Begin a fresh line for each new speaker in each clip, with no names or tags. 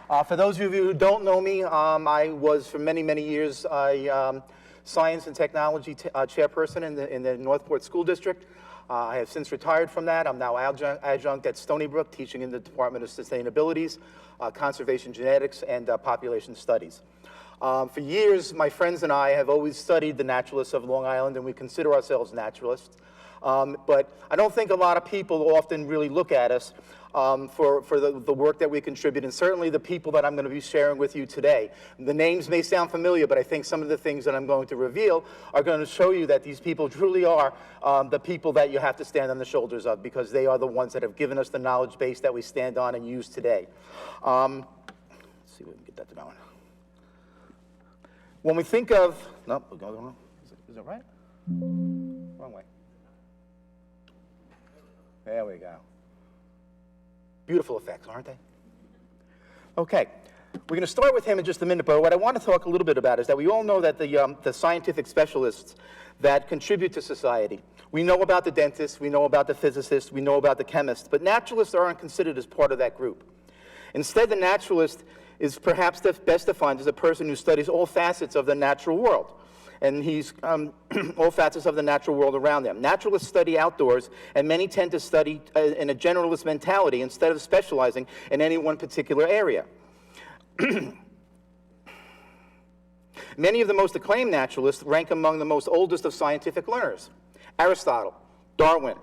For those of you who don't know me, I was for many, many years a science and technology chairperson in the Northport School District. I have since retired from that. I'm now adjunct at Stony Brook, teaching in the Department of Sustainabilities, Conservation Genetics, and Population Studies. For years, my friends and I have always studied the naturalists of Long Island, and we consider ourselves naturalists. But I don't think a lot of people often really look at us for the work that we contribute, and certainly the people that I'm going to be sharing with you today. The names may sound familiar, but I think some of the things that I'm going to reveal are going to show you that these people truly are the people that you have to stand on the shoulders of, because they are the ones that have given us the knowledge base that we stand on and use today. Let's see if we can get that to going. When we think of, no, we're going wrong. Is it right? Wrong way. There we go. Beautiful effects, aren't they? Okay, we're going to start with him in just a minute, but what I want to talk a little bit about is that we all know that the scientific specialists that contribute to society, we know about the dentists, we know about the physicists, we know about the chemists, but naturalists aren't considered as part of that group. Instead, the naturalist is perhaps best defined as a person who studies all facets of the natural world. And he's all facets of the natural world around them. Naturalists study outdoors, and many tend to study in a generalist mentality instead of specializing in any one particular area. Many of the most acclaimed naturalists rank among the most oldest of scientific learners. Aristotle, Darwin,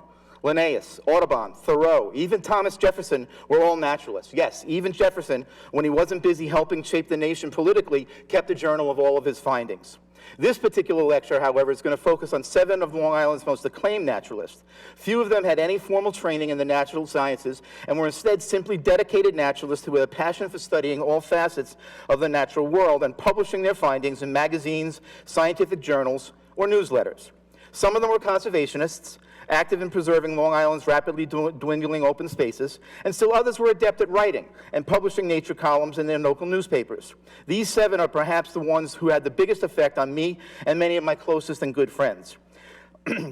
Linnaeus, Audubon, Thoreau, even Thomas Jefferson were all naturalists. Yes, even Jefferson, when he wasn't busy helping shape the nation politically, kept a journal of all of his findings. This particular lecture, however, is going to focus on 7 of Long Island's most acclaimed naturalists. Few of them had any formal training in the natural sciences and were instead simply dedicated naturalists who had a passion for studying all facets of the natural world and publishing their findings in magazines, scientific journals, or newsletters. Some of them were conservationists, active in preserving Long Island's rapidly dwindling open spaces, and still others were adept at writing and publishing nature columns in their local newspapers. These 7 are perhaps the ones who had the biggest effect on me and many of my closest and good friends.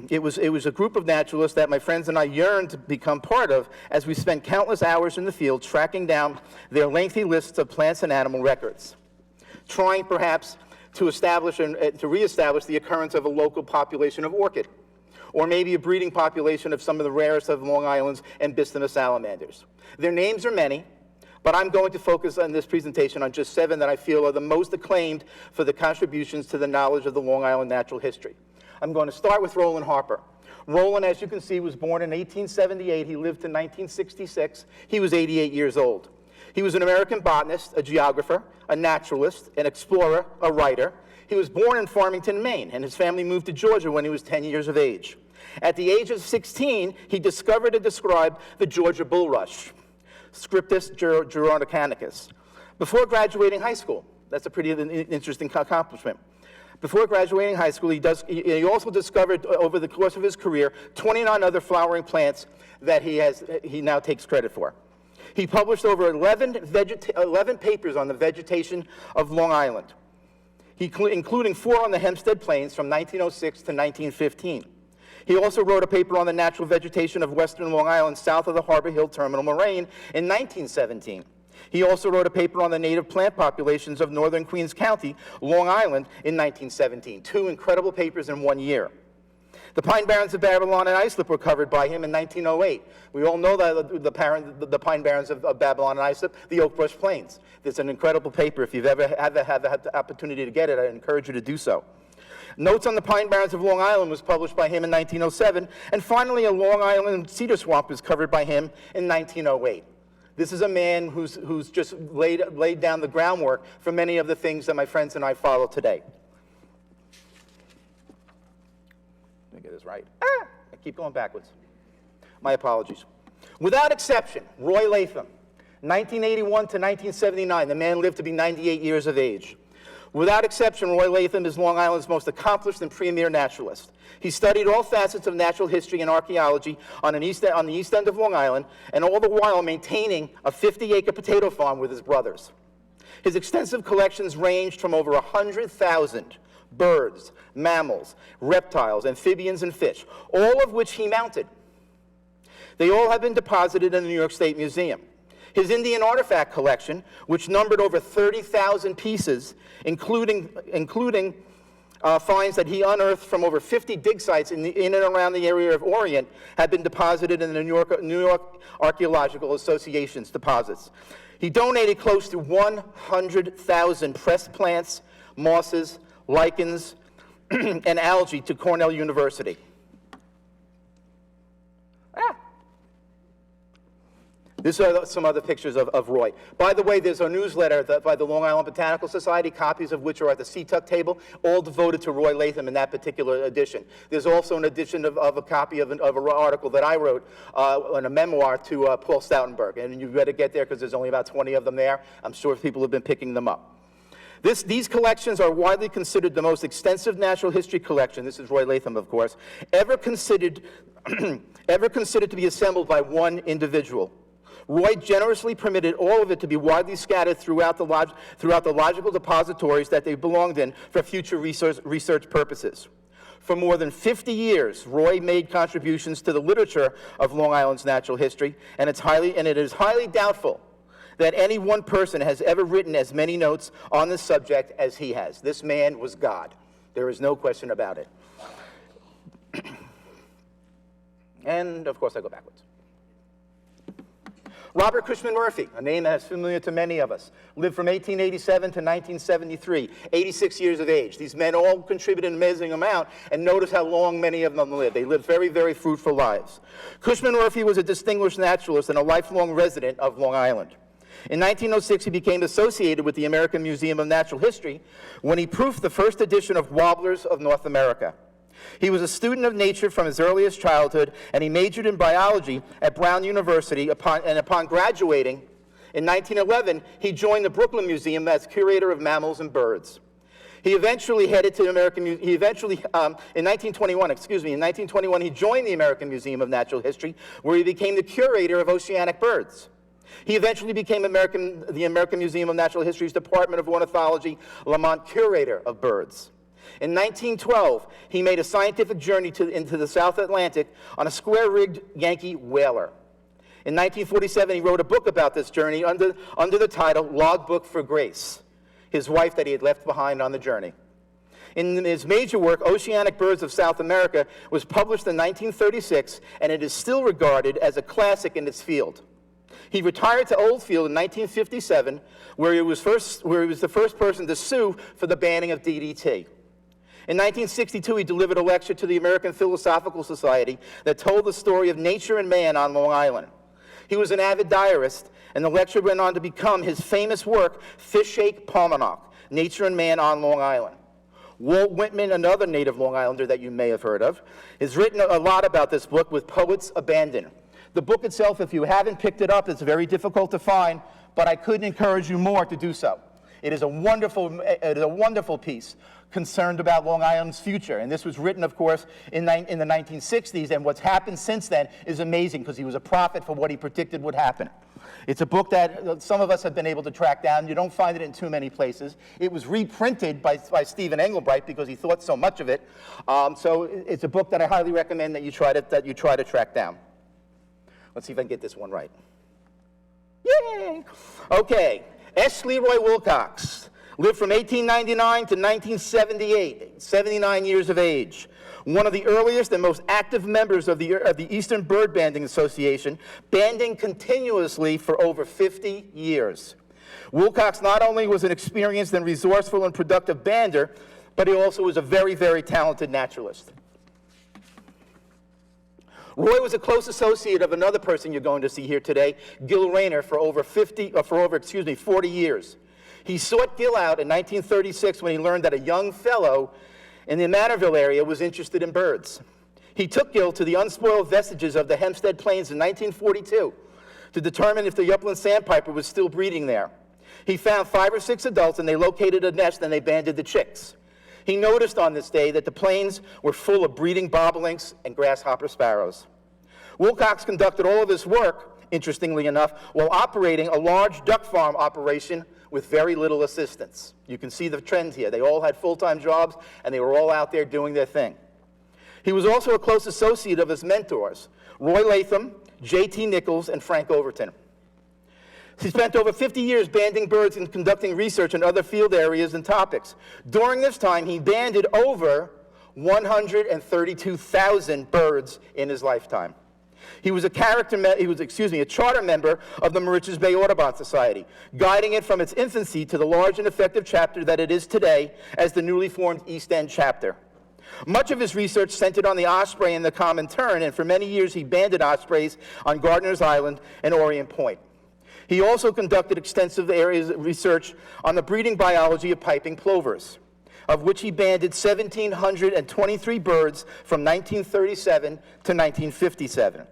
It was a group of naturalists that my friends and I yearned to become part of as we spent countless hours in the field tracking down their lengthy lists of plants and animal records, trying perhaps to reestablish the occurrence of a local population of orchid, or maybe a breeding population of some of the rarest of Long Island's ambistomous salamanders. Their names are many, but I'm going to focus on this presentation on just 7 that I feel are the most acclaimed for the contributions to the knowledge of the Long Island natural history. I'm going to start with Roland Harper. Roland, as you can see, was born in 1878. He lived to 1966. He was 88 years old. He was an American botanist, a geographer, a naturalist, an explorer, a writer. He was born in Farmington, Maine, and his family moved to Georgia when he was 10 years of age. At the age of 16, he discovered and described the Georgia bulrush, Scriptus gerontocranicus. Before graduating high school, that's a pretty interesting accomplishment. Before graduating high school, he also discovered over the course of his career 29 other flowering plants that he now takes credit for. He published over 11 papers on the vegetation of Long Island, including 4 on the Hempstead Plains from 1906 to 1915. He also wrote a paper on the natural vegetation of western Long Island south of the Harbor Hill Terminal Moraine in 1917. He also wrote a paper on the native plant populations of northern Queens County, Long Island, in 1917. 2 incredible papers in 1 year. The Pine Barrens of Babylon and Islip were covered by him in 1908. We all know that the Pine Barrens of Babylon and Islip, the Oak Brush Plains. It's an incredible paper. If you've ever had the opportunity to get it, I encourage you to do so. Notes on the Pine Barrens of Long Island was published by him in 1907, and finally a Long Island cedar swamp was covered by him in 1908. This is a man who's just laid down the groundwork for many of the things that my friends and I follow today. Let me get this right. I keep going backwards. My apologies. Without exception, Roy Latham, 1981 to 1979. The man lived to be 98 years of age. Without exception, Roy Latham is Long Island's most accomplished and premier naturalist. He studied all facets of natural history and archaeology on the east end of Long Island, and all the while maintaining a 50-acre potato farm with his brothers. His extensive collections ranged from over 100,000 birds, mammals, reptiles, amphibians, and fish, all of which he mounted. They all have been deposited in the New York State Museum. His Indian artifact collection, which numbered over 30,000 pieces, including finds that he unearthed from over 50 dig sites in and around the area of Orient, had been deposited in the New York Archaeological Association's deposits. He donated close to 100,000 pressed plants, mosses, lichens, and algae to Cornell University. These are some other pictures of Roy. By the way, there's a newsletter by the Long Island Botanical Society, copies of which are at the CTUC table, all devoted to Roy Latham in that particular edition. There's also an edition of a copy of an article that I wrote on a memoir to Paul Stoutenberg. And you better get there because there's only about 20 of them there. I'm sure people have been picking them up. These collections are widely considered the most extensive natural history collection, this is Roy Latham, of course, ever considered to be assembled by one individual. Roy generously permitted all of it to be widely scattered throughout the logical depositories that they belonged in for future research purposes. For more than 50 years, Roy made contributions to the literature of Long Island's natural history, and it is highly doubtful that any one person has ever written as many notes on this subject as he has. This man was God. There is no question about it. And, of course, I go backwards. Robert Cushman Murphy, a name that is familiar to many of us, lived from 1887 to 1973, 86 years of age. These men all contributed an amazing amount, and notice how long many of them lived. They lived very, very fruitful lives. Cushman Murphy was a distinguished naturalist and a lifelong resident of Long Island. In 1906, he became associated with the American Museum of Natural History when he proofed the first edition of Wobblers of North America. He was a student of nature from his earliest childhood, and he majored in biology at Brown University. Upon graduating in 1911, he joined the Brooklyn Museum as curator of mammals and birds. He eventually headed to the American Museum. In 1921, he joined the American Museum of Natural History, where he became the curator of oceanic birds. He eventually became the American Museum of Natural History's Department of Ornithology Lamont Curator of Birds. In 1912, he made a scientific journey into the South Atlantic on a square-rigged Yankee whaler. In 1947, he wrote a book about this journey under the title Logbook for Grace, his wife that he had left behind on the journey. In his major work, Oceanic Birds of South America, was published in 1936, and it is still regarded as a classic in its field. He retired to Oldfield in 1957, where he was the first person to sue for the banning of DDT. In 1962, he delivered a lecture to the American Philosophical Society that told the story of nature and man on Long Island. He was an avid diarist, and the lecture went on to become his famous work, Fishake Palmanock, Nature and Man on Long Island. Walt Whitman, another native Long Islander that you may have heard of, has written a lot about this book with poets abandon. The book itself, if you haven't picked it up, it's very difficult to find, but I couldn't encourage you more to do so. It is a wonderful piece concerned about Long Island's future. And this was written, of course, in the 1960s, and what's happened since then is amazing because he was a prophet for what he predicted would happen. It's a book that some of us have been able to track down. You don't find it in too many places. It was reprinted by Stephen Engelbright because he thought so much of it. So it's a book that I highly recommend that you try to track down. Let's see if I can get this one right. Yay! Okay, S. Leroy Wilcox lived from 1899 to 1978, 79 years of age. One of the earliest and most active members of the Eastern Bird Banding Association, banding continuously for over 50 years. Wilcox not only was an experienced and resourceful and productive bander, but he also was a very, very talented naturalist. Roy was a close associate of another person you're going to see here today, Gil Rayner, for over 40 years. He sought Gil out in 1936 when he learned that a young fellow in the Manorville area was interested in birds. He took Gil to the unspoiled vestiges of the Hempstead Plains in 1942 to determine if the upland sandpiper was still breeding there. He found 5 or 6 adults, and they located a nest, and they banded the chicks. He noticed on this day that the plains were full of breeding bobolinks and grasshopper sparrows. Wilcox conducted all of his work, interestingly enough, while operating a large duck farm operation with very little assistance. You can see the trend here. They all had full-time jobs, and they were all out there doing their thing. He was also a close associate of his mentors, Roy Latham, J.T. Nichols, and Frank Overton. He spent over 50 years banding birds and conducting research in other field areas and topics. During this time, he banded over 132,000 birds in his lifetime. He was a charter member of the Mauritius Bay Audubon Society, guiding it from its infancy to the large and effective chapter that it is today as the newly formed East End chapter. Much of his research centered on the osprey and the common tern, and for many years he banded ospreys on Gardiner's Island and Orient Point. He also conducted extensive areas of research on the breeding biology of piping plovers, of which he banded 1,723 birds from 1937 to 1957.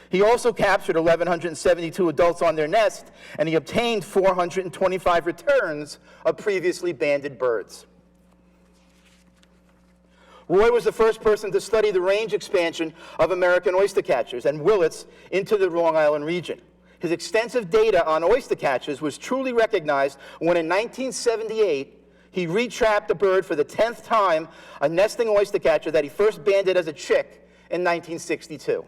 He also captured 1,172 adults on their nest, and he obtained 425 returns of previously banded birds. Roy was the first person to study the range expansion of American oyster catchers and willets into the Long Island region. His extensive data on oyster catchers was truly recognized when in 1978, he retrapped the bird for the 10th time, a nesting oyster catcher that he first banded as a chick in 1962.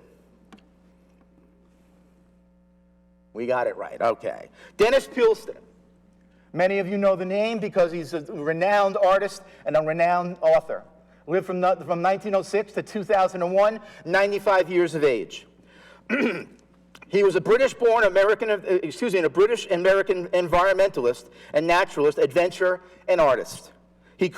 We got it right, okay. Dennis Pilston. Many of you know the name because he's a renowned artist and a renowned author. Lived from 1906 to 2001, 95 years of age. He was a British-born American, a British-American environmentalist and naturalist, adventurer, and artist. He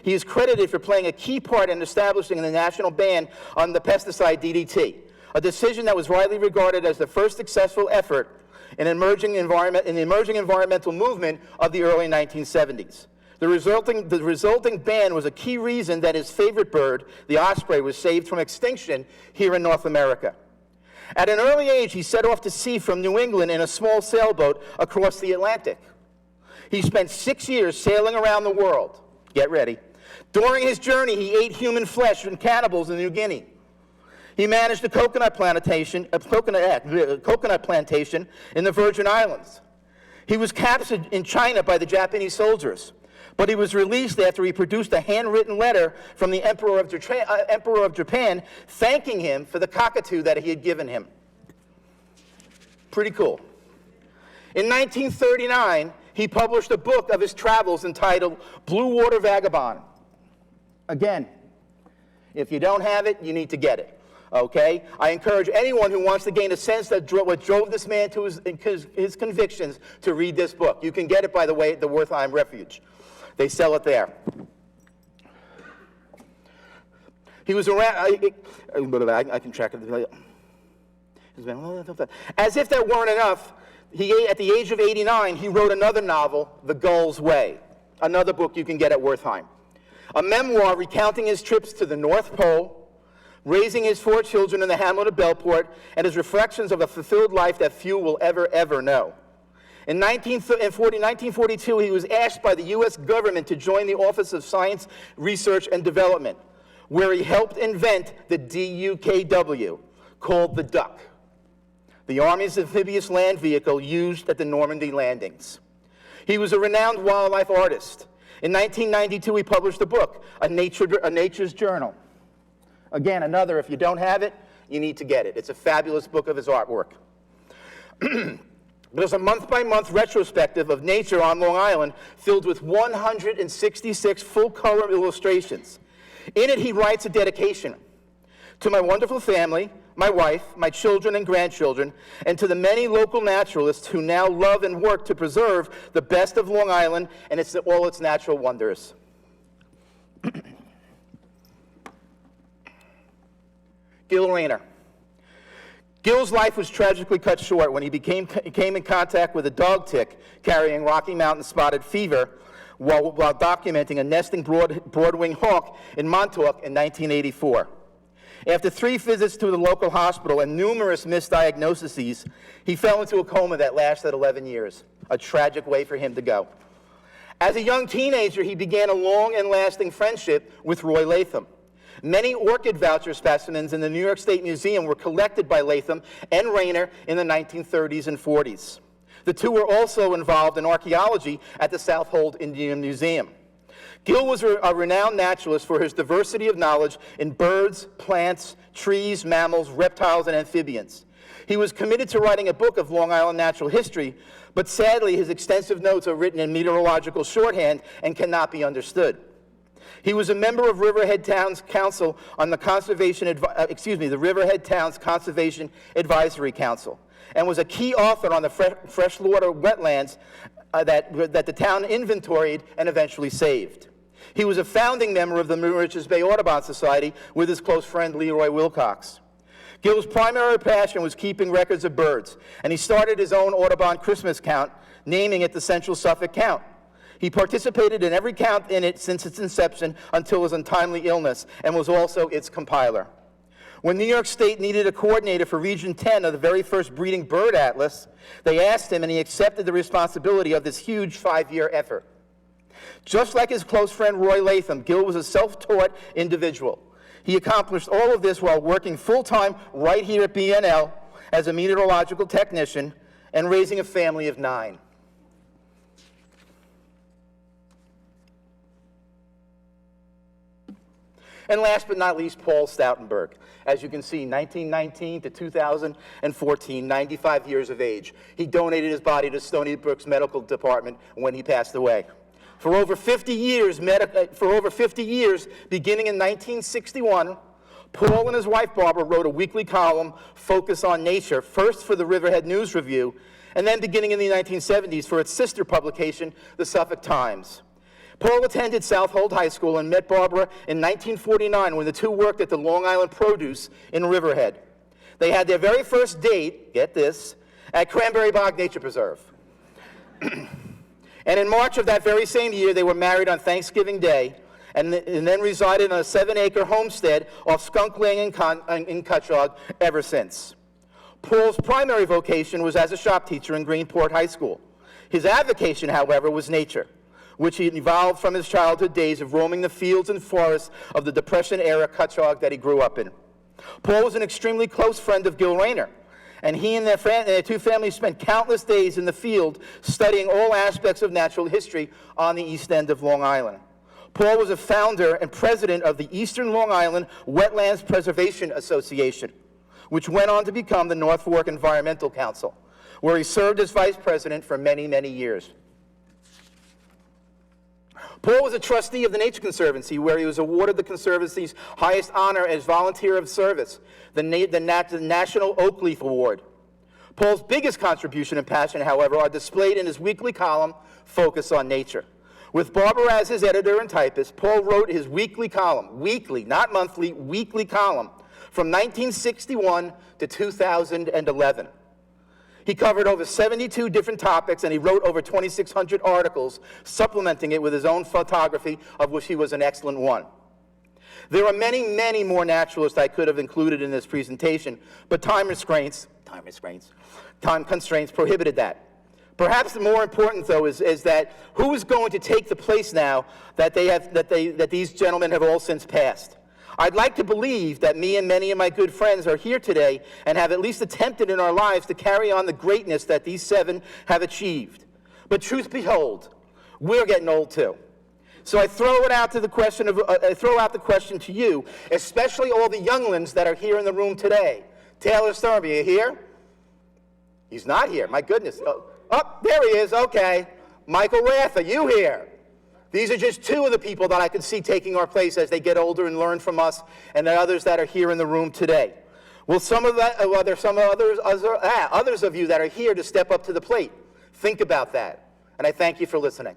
is credited for playing a key part in establishing the national ban on the pesticide DDT, a decision that was widely regarded as the first successful effort in the emerging environmental movement of the early 1970s. The resulting ban was a key reason that his favorite bird, the osprey, was saved from extinction here in North America. At an early age, he set off to sea from New England in a small sailboat across the Atlantic. He spent 6 years sailing around the world. Get ready. During his journey, he ate human flesh from cannibals in New Guinea. He managed a coconut plantation in the Virgin Islands. He was captured in China by the Japanese soldiers, but he was released after he produced a handwritten letter from the Emperor of Japan thanking him for the cockatoo that he had given him. Pretty cool. In 1939, he published a book of his travels entitled Blue Water Vagabond. Again, if you don't have it, you need to get it. Okay? I encourage anyone who wants to gain a sense of what drove this man to his convictions to read this book. You can get it, by the way, at the Wertheim Refuge. They sell it there. He was around, I can track it. As if that weren't enough, at the age of 89, he wrote another novel, The Gull's Way, another book you can get at Wertheim. A memoir recounting his trips to the North Pole, raising his 4 children in the hamlet of Belport, and his reflections of a fulfilled life that few will ever know. In 1942, he was asked by the U.S. government to join the Office of Science, Research, and Development, where he helped invent the DUKW, called the Duck, the Army's amphibious land vehicle used at the Normandy landings. He was a renowned wildlife artist. In 1992, he published a book, A Nature's Journal. Again, another, if you don't have it, you need to get it. It's a fabulous book of his artwork. There's a month-by-month retrospective of nature on Long Island filled with 166 full-color illustrations. In it, he writes a dedication to my wonderful family, my wife, my children and grandchildren, and to the many local naturalists who now love and work to preserve the best of Long Island and all its natural wonders. Gil Rayner. Gil's life was tragically cut short when he came in contact with a dog tick carrying Rocky Mountain spotted fever while documenting a nesting broadwing hawk in Montauk in 1984. After 3 visits to the local hospital and numerous misdiagnoses, he fell into a coma that lasted 11 years, a tragic way for him to go. As a young teenager, he began a long and lasting friendship with Roy Latham. Many orchid voucher specimens in the New York State Museum were collected by Latham and Rayner in the 1930s and 40s. The two were also involved in archaeology at the South Hold Indian Museum. Gil was a renowned naturalist for his diversity of knowledge in birds, plants, trees, mammals, reptiles, and amphibians. He was committed to writing a book of Long Island natural history, but sadly his extensive notes are written in meteorological shorthand and cannot be understood. He was a member of Riverhead Town's Council on the the Riverhead Town's Conservation Advisory Council, and was a key author on the freshwater wetlands that the town inventoried and eventually saved. He was a founding member of the Mauritius Bay Audubon Society with his close friend Leroy Wilcox. Gill's primary passion was keeping records of birds, and he started his own Audubon Christmas count, naming it the Central Suffolk Count. He participated in every count in it since its inception until his untimely illness, and was also its compiler. When New York State needed a coordinator for Region 10 of the very first breeding bird atlas, they asked him, and he accepted the responsibility of this huge 5-year effort. Just like his close friend Roy Latham, Gill was a self-taught individual. He accomplished all of this while working full-time right here at BNL as a meteorological technician and raising a family of 9. And last but not least, Paul Stoutenberg. As you can see, 1919 to 2014, 95 years of age. He donated his body to Stony Brook's medical department when he passed away. For over 50 years, beginning in 1961, Paul and his wife Barbara wrote a weekly column, Focus on Nature, first for the Riverhead News Review, and then beginning in the 1970s for its sister publication, the Suffolk Times. Paul attended Southold High School and met Barbara in 1949 when the two worked at the Long Island Produce in Riverhead. They had their very first date, get this, at Cranberry Bog Nature Preserve. And in March of that very same year, they were married on Thanksgiving Day and then resided on a 7-acre homestead off Skunk Lane in Cutchogue ever since. Paul's primary vocation was as a shop teacher in Greenport High School. His avocation, however, was nature, which he evolved from his childhood days of roaming the fields and forests of the Depression-era Cutchogue that he grew up in. Paul was an extremely close friend of Gil Rayner, and he and their two families spent countless days in the field studying all aspects of natural history on the east end of Long Island. Paul was a founder and president of the Eastern Long Island Wetlands Preservation Association, which went on to become the North Fork Environmental Council, where he served as vice president for many, many years. Paul was a trustee of the Nature Conservancy, where he was awarded the Conservancy's highest honor as volunteer of service, the National Oak Leaf Award. Paul's biggest contribution and passion, however, are displayed in his weekly column, Focus on Nature. With Barbara as his editor and typist, Paul wrote his weekly column, weekly, not monthly, weekly column, from 1961 to 2011. He covered over 72 different topics, and he wrote over 2,600 articles, supplementing it with his own photography, of which he was an excellent one. There are many, many more naturalists I could have included in this presentation, but time constraints prohibited that. Perhaps the more important, though, is that who is going to take the place now that these gentlemen have all since passed? I'd like to believe that me and many of my good friends are here today and have at least attempted in our lives to carry on the greatness that these 7 have achieved. But truth be told, we're getting old too. So I throw out the question to you, especially all the younglings that are here in the room today. Taylor Sturm, are you here? He's not here. My goodness. Oh, there he is. Okay. Michael Rath, are you here? These are just 2 of the people that I can see taking our place as they get older and learn from us, and the others that are here in the room today. Well, others of you that are here to step up to the plate. Think about that, and I thank you for listening.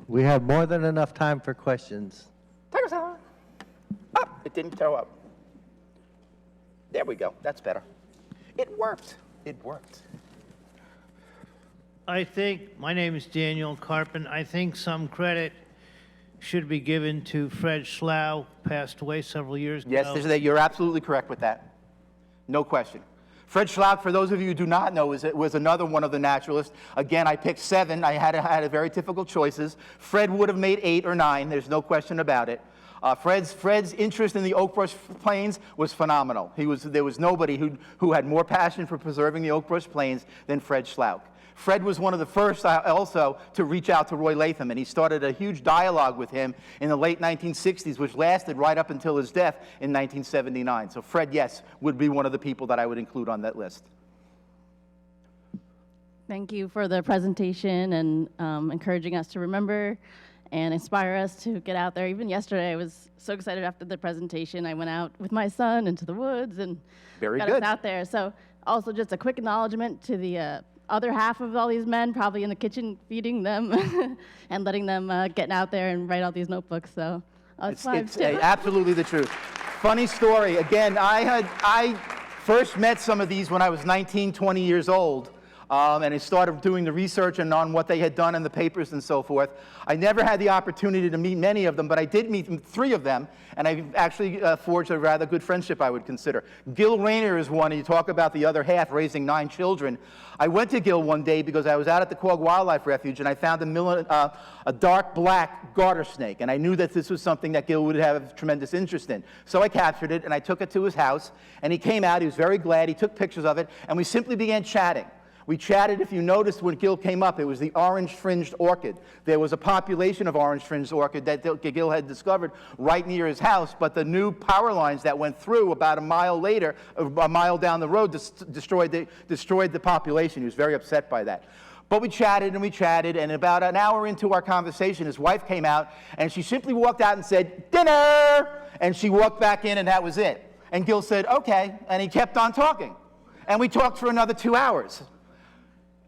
We have more than enough time for questions.
Oh, it didn't throw up. There we go. That's better. It worked. It worked.
I think, my name is Daniel Carpin. I think some credit should be given to Fred Schlau, passed away several years ago.
Yes, you're absolutely correct with that. No question. Fred Schlau, for those of you who do not know, was another one of the naturalists. Again, I picked 7. I had very difficult choices. Fred would have made 8 or 9. There's no question about it. Fred's interest in the Oak Brush Plains was phenomenal. There was nobody who had more passion for preserving the Oak Brush Plains than Fred Schlau. Fred was one of the first also to reach out to Roy Latham, and he started a huge dialogue with him in the late 1960s, which lasted right up until his death in 1979. So Fred, yes, would be one of the people that I would include on that list.
Thank you for the presentation and encouraging us to remember and inspire us to get out there. Even yesterday, I was so excited after the presentation. I went out with my son into the woods and got us out there. So also just a quick acknowledgement to the other half of all these men, probably in the kitchen feeding them and letting them get out there and write all these notebooks. So
it's absolutely the truth. Funny story. Again, I first met some of these when I was 19, 20 years old. And I started doing the research and on what they had done in the papers and so forth. I never had the opportunity to meet many of them, but I did meet 3 of them, and I actually forged a rather good friendship, I would consider. Gil Rayner is one. You talk about the other half, raising 9 children. I went to Gil one day because I was out at the Quogue Wildlife Refuge, and I found a dark black garter snake, and I knew that this was something that Gil would have tremendous interest in. So I captured it, and I took it to his house, and he came out. He was very glad. He took pictures of it, and we simply began chatting. We chatted. If you noticed when Gil came up, it was the orange-fringed orchid. There was a population of orange-fringed orchid that Gil had discovered right near his house, but the new power lines that went through about a mile later, a mile down the road, destroyed the population. He was very upset by that. But we chatted, and about an hour into our conversation, his wife came out, and she simply walked out and said, "Dinner!" And she walked back in, and that was it. And Gil said, "Okay," and he kept on talking. And we talked for another 2 hours.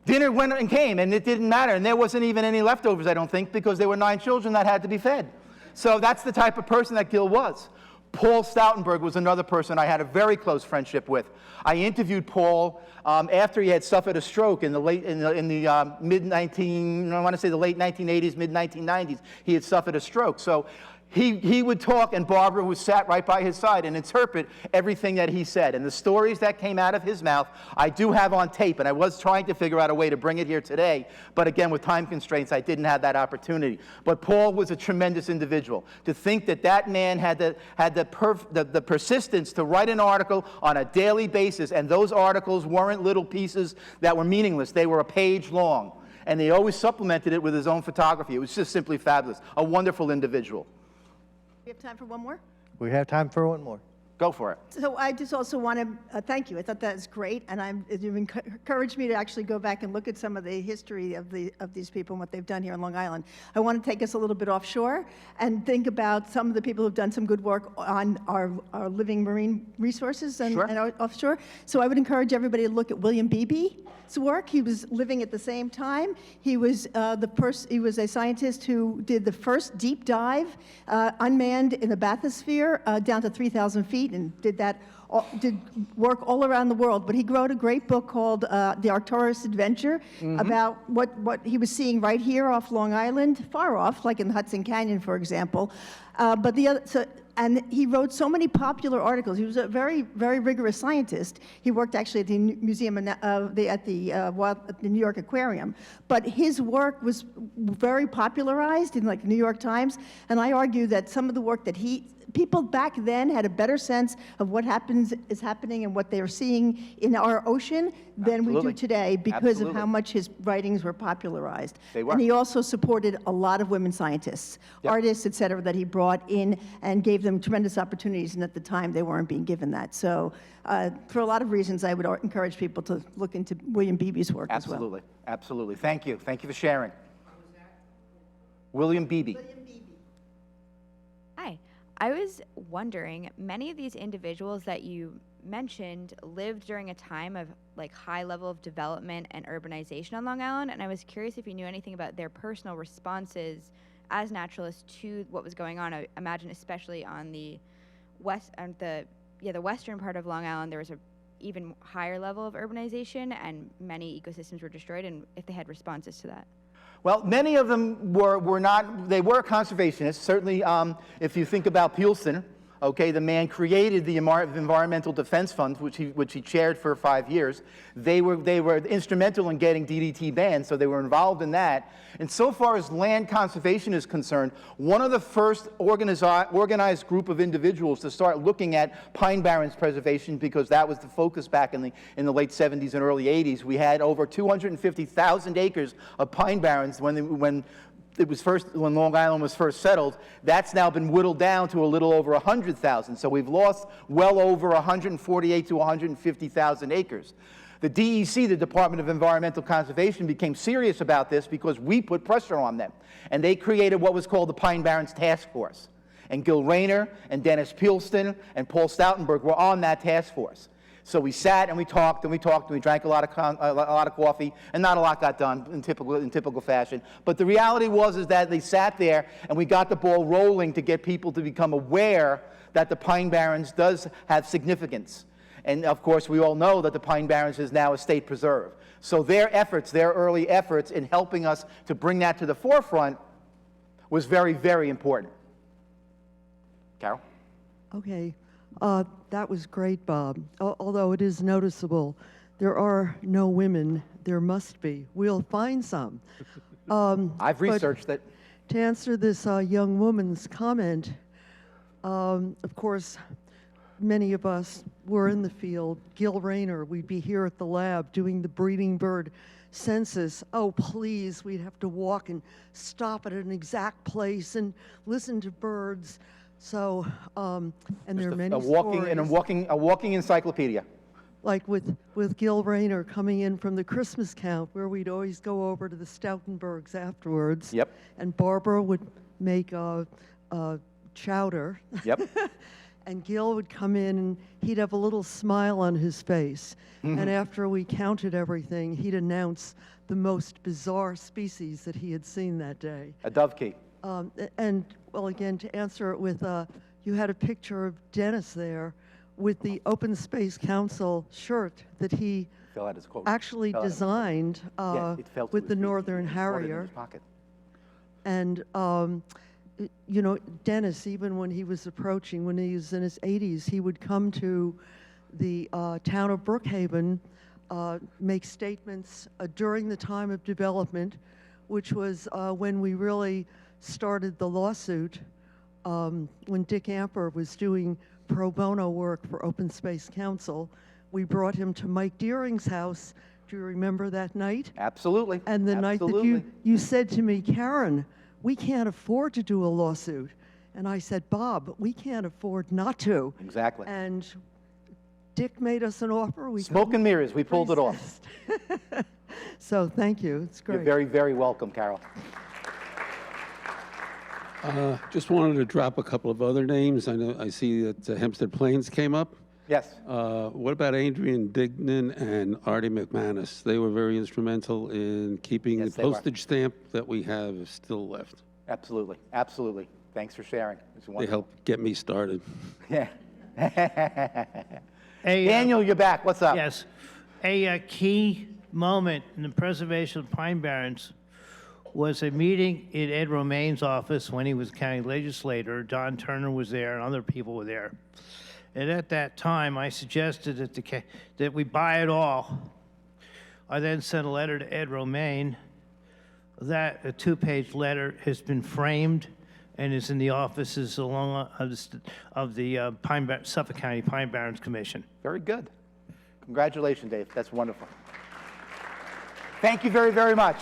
Dinner went and came, and it didn't matter. And there wasn't even any leftovers, I don't think, because there were 9 children that had to be fed. So that's the type of person that Gil was. Paul Stoutenberg was another person I had a very close friendship with. I interviewed Paul after he had suffered a stroke in the late late 1980s, mid 1990s. He had suffered a stroke. So he would talk, and Barbara, who sat right by his side, and interpret everything that he said. And the stories that came out of his mouth, I do have on tape, and I was trying to figure out a way to bring it here today. But again, with time constraints, I didn't have that opportunity. But Paul was a tremendous individual. To think that that man had the persistence to write an article on a daily basis, and those articles weren't little pieces that were meaningless. They were a page long. And they always supplemented it with his own photography. It was just simply fabulous. A wonderful individual.
We have time for one more?
We have time for one more.
Go for it.
So I just also want to thank you. I thought that was great, and you've encouraged me to actually go back and look at some of the history of these people and what they've done here on Long Island. I want to take us a little bit offshore and think about some of the people who've done some good work on our living marine resources and offshore. So I would encourage everybody to look at William Beebe's work. He was living at the same time. He was he was a scientist who did the first deep dive unmanned in the bathysphere down to 3,000 feet, and did work all around the world. But he wrote a great book called The Arcturus Adventure about what he was seeing right here off Long Island, far off, like in the Hudson Canyon, for example. And he wrote so many popular articles. He was a very, very rigorous scientist. He worked actually at the museum at the New York Aquarium. But his work was very popularized in like New York Times. And I argue that some of the work that people back then had a better sense of what is happening and what they are seeing in our ocean than we do today because of how much his writings were popularized.
They were.
And he also supported a lot of women scientists, artists, et cetera, that he brought in and gave them tremendous opportunities, and at the time they weren't being given that. So for a lot of reasons, I would encourage people to look into William Beebe's work as well.
Absolutely, absolutely. Thank you. Thank you for sharing. William Beebe.
Hi. I was wondering, many of these individuals that you mentioned lived during a time of like high level of development and urbanization on Long Island, and I was curious if you knew anything about their personal responses as naturalists to what was going on. I imagine especially on the western part of Long Island, there was a even higher level of urbanization and many ecosystems were destroyed, and if they had responses to that.
Well, many of them were not, they were conservationists. Certainly, if you think about Peulson, Okay, the man created the Environmental Defense Fund, which he chaired for 5 years. They were instrumental in getting DDT banned, so they were involved in that. And so far as land conservation is concerned, one of the first organized group of individuals to start looking at pine barrens preservation, because that was the focus back in the late 70s and early 80s. We had over 250,000 acres of pine barrens when Long Island was first settled. That's now been whittled down to a little over 100,000. So we've lost well over 148 to 150,000 acres. The DEC, the Department of Environmental Conservation, became serious about this because we put pressure on them. And they created what was called the Pine Barrens Task Force. And Gil Rayner and Dennis Peelston and Paul Stoutenberg were on that task force. So we sat and we talked and we talked and we drank a lot of coffee, and not a lot got done in typical fashion. But the reality is that they sat there and we got the ball rolling to get people to become aware that the Pine Barrens does have significance. And of course, we all know that the Pine Barrens is now a state preserve. So their early efforts in helping us to bring that to the forefront was very, very important. Carol?
Okay. That was great, Bob. Although it is noticeable, there are no women. There must be. We'll find some.
I've researched it.
To answer this young woman's comment, of course, many of us were in the field. Gil Rayner, we'd be here at the lab doing the breeding bird census. Oh, please, we'd have to walk and stop at an exact place and listen to birds. So, and there are many stories.
A walking encyclopedia.
Like with Gil Rayner coming in from the Christmas count, where we'd always go over to the Stoutenbergs afterwards.
Yep.
And Barbara would make chowder.
Yep.
And Gil would come in and he'd have a little smile on his face. Mm-hmm. And after we counted everything, he'd announce the most bizarre species that he had seen that day.
A dovekie.
And, well, again, to answer it with, you had a picture of Dennis there with the Open Space Council shirt that he actually designed with the Northern Harrier. And, you know, Dennis, even when he was approaching, when he was in his 80s, he would come to the town of Brookhaven, make statements during the time of development, which was when we really started the lawsuit, when Dick Amper was doing pro bono work for Open Space Council. We brought him to Mike Deering's house. Do you remember that night?
Absolutely.
And the night that you said to me, Karen, we can't afford to do a lawsuit. And I said, Bob, we can't afford not to.
Exactly.
And Dick made us an offer.
Smoke and mirrors, we pulled it off.
So thank you, it's great.
You're very, very welcome, Carol.
Just wanted to drop a couple of other names. I see that Hempstead Plains came up.
Yes.
What about Adrian Dignan and Artie McManus? They were very instrumental in keeping the postage stamp that we have still left.
Absolutely, absolutely. Thanks for sharing.
They helped get me started.
Yeah.
Hey,
Daniel, you're back. What's up?
Yes. A key moment in the preservation of pine barrens was a meeting in Ed Romaine's office when he was county legislator. Don Turner was there and other people were there. And at that time, I suggested that we buy it all. I then sent a letter to Ed Romaine. That a 2-page letter has been framed and is in the offices along of the Suffolk County Pine Barrens Commission.
Very good. Congratulations, Dave. That's wonderful. Thank you very, very much.